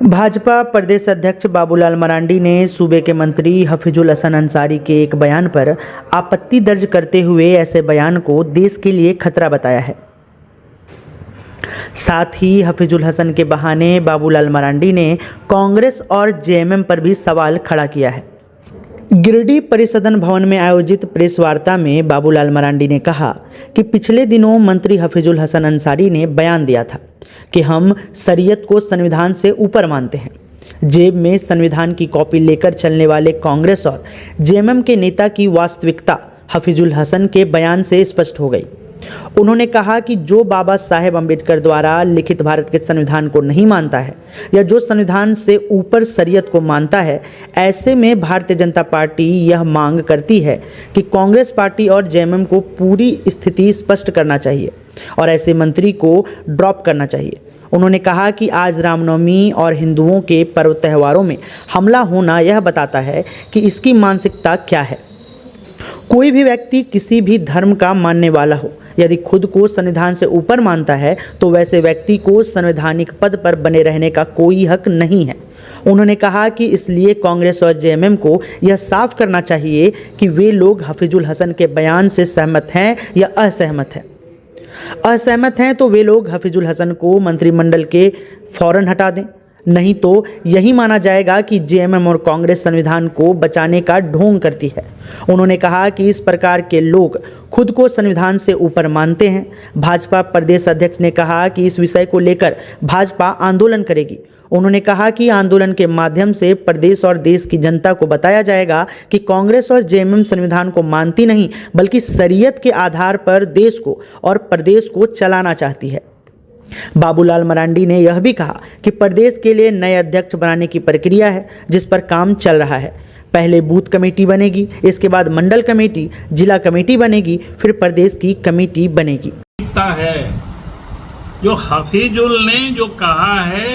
भाजपा प्रदेश अध्यक्ष बाबूलाल मरांडी ने सूबे के मंत्री हफीजुल हसन अंसारी के एक बयान पर आपत्ति दर्ज करते हुए ऐसे बयान को देश के लिए खतरा बताया है। साथ ही हफीजुल हसन के बहाने बाबूलाल मरांडी ने कांग्रेस और जेएमएम पर भी सवाल खड़ा किया है। गिरिडीह परिसदन भवन में आयोजित प्रेस वार्ता में बाबूलाल मरांडी ने कहा कि पिछले दिनों मंत्री हफीजुल हसन अंसारी ने बयान दिया था कि हम शरीयत को संविधान से ऊपर मानते हैं। जेब में संविधान की कॉपी लेकर चलने वाले कांग्रेस और जेएमएम के नेता की वास्तविकता हफीजुल हसन के बयान से स्पष्ट हो गई। उन्होंने कहा कि जो बाबा साहेब अम्बेडकर द्वारा लिखित भारत के संविधान को नहीं मानता है या जो संविधान से ऊपर शरीयत को मानता है, ऐसे में भारतीय जनता पार्टी यह मांग करती है कि कांग्रेस पार्टी और जेएमएम को पूरी स्थिति स्पष्ट करना चाहिए और ऐसे मंत्री को ड्रॉप करना चाहिए। उन्होंने कहा कि आज रामनवमी और हिंदुओं के पर्व त्योहारों में हमला होना यह बताता है कि इसकी मानसिकता क्या है। कोई भी व्यक्ति किसी भी धर्म का मानने वाला हो, यदि खुद को संविधान से ऊपर मानता है तो वैसे व्यक्ति को संवैधानिक पद पर बने रहने का कोई हक नहीं है। उन्होंने कहा कि इसलिए कांग्रेस और जेएमएम को यह साफ करना चाहिए कि वे लोग हफीजुल हसन के बयान से सहमत हैं या असहमत हैं। असहमत हैं तो वे लोग हफीजुल हसन को मंत्रिमंडल के फौरन हटा दें, नहीं तो यही माना जाएगा कि जेएमएम और कांग्रेस संविधान को बचाने का ढोंग करती है। उन्होंने कहा कि इस प्रकार के लोग खुद को संविधान से ऊपर मानते हैं। भाजपा प्रदेश अध्यक्ष ने कहा कि इस विषय को लेकर भाजपा आंदोलन करेगी। उन्होंने कहा कि आंदोलन के माध्यम से प्रदेश और देश की जनता को बताया जाएगा कि कांग्रेस और जेएमएम संविधान को मानती नहीं, बल्कि शरीयत के आधार पर देश को और प्रदेश को चलाना चाहती है। बाबूलाल मरांडी ने यह भी कहा कि प्रदेश के लिए नए अध्यक्ष बनाने की प्रक्रिया है, जिस पर काम चल रहा है। पहले बूथ कमेटी बनेगी, इसके बाद मंडल कमेटी, जिला कमेटी बनेगी, फिर प्रदेश की कमेटी बनेगी। है जो हफीजुल ने जो कहा है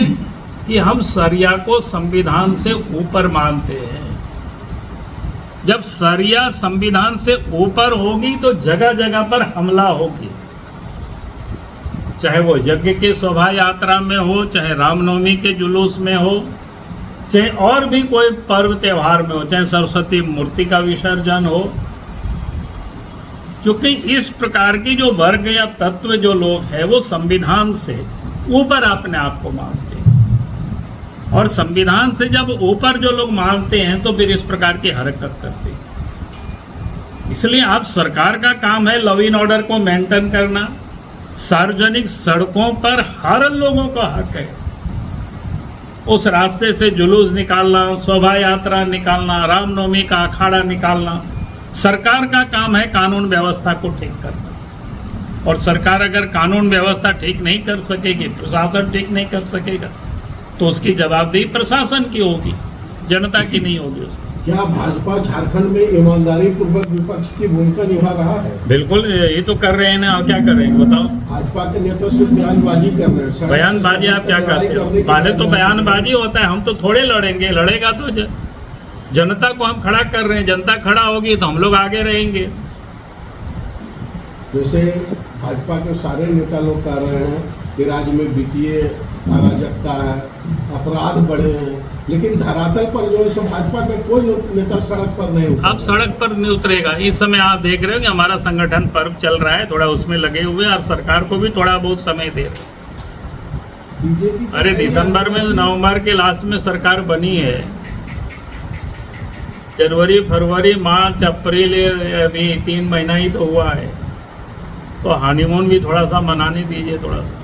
कि हम शरिया को संविधान से ऊपर मानते हैं। जब शरिया संविधान से ऊपर होगी तो जगह जगह पर हमला होगी, चाहे वो यज्ञ के शोभा यात्रा में हो, चाहे रामनवमी के जुलूस में हो, चाहे और भी कोई पर्व त्योहार में हो, चाहे सरस्वती मूर्ति का विसर्जन हो। क्योंकि इस प्रकार की जो वर्ग या तत्व जो लोग हैं वो संविधान से ऊपर अपने आप को मानते हैं, और संविधान से जब ऊपर जो लोग मानते हैं तो फिर इस प्रकार की हरकत करते हैं। इसलिए अब सरकार का काम है लॉ एंड ऑर्डर को मेंटेन करना। सार्वजनिक सड़कों पर हर लोगों का हक है उस रास्ते से जुलूस निकालना, शोभा यात्रा निकालना, रामनवमी का अखाड़ा निकालना। सरकार का काम है कानून व्यवस्था को ठीक करना, और सरकार अगर कानून व्यवस्था ठीक नहीं कर सकेगी, प्रशासन ठीक नहीं कर सकेगा, तो उसकी जवाबदेही प्रशासन की होगी, जनता की नहीं होगी उसकी। क्या भाजपा झारखंड में ईमानदारी पूर्वक विपक्ष की भूमिका निभा रहा है? बिल्कुल, ये तो कर रहे हैं ना, और क्या कर रहे हैं बताओ। भाजपा के नेता सिर्फ बयानबाजी कर रहे हैं। बयानबाजी आप क्या करते हो? पहले तो बयानबाजी होता है, हम तो थोड़े लड़ेंगे, लड़ेगा तो जनता को हम खड़ा कर रहे हैं। जनता खड़ा होगी तो हम लोग आगे रहेंगे। जैसे भाजपा के सारे नेता लोग कह रहे हैं कि राज्य में वित्तीय अराजकता है, अपराध बढ़े हैं, लेकिन धरातल पर जो है भाजपा का कोई नेता सड़क पर नहीं उतरेगा। अब सड़क पर नहीं उतरेगा। इस समय आप देख रहे हो कि हमारा संगठन पर्व चल रहा है, थोड़ा उसमें लगे हुए, और सरकार को भी थोड़ा बहुत समय दे रहे। अरे दिसंबर में, नवंबर के लास्ट में सरकार बनी है। जनवरी, फरवरी, मार्च, अप्रैल, अभी 3 महीना ही तो हुआ है, तो हनीमून भी थोड़ा सा मनाने दीजिए थोड़ा सा।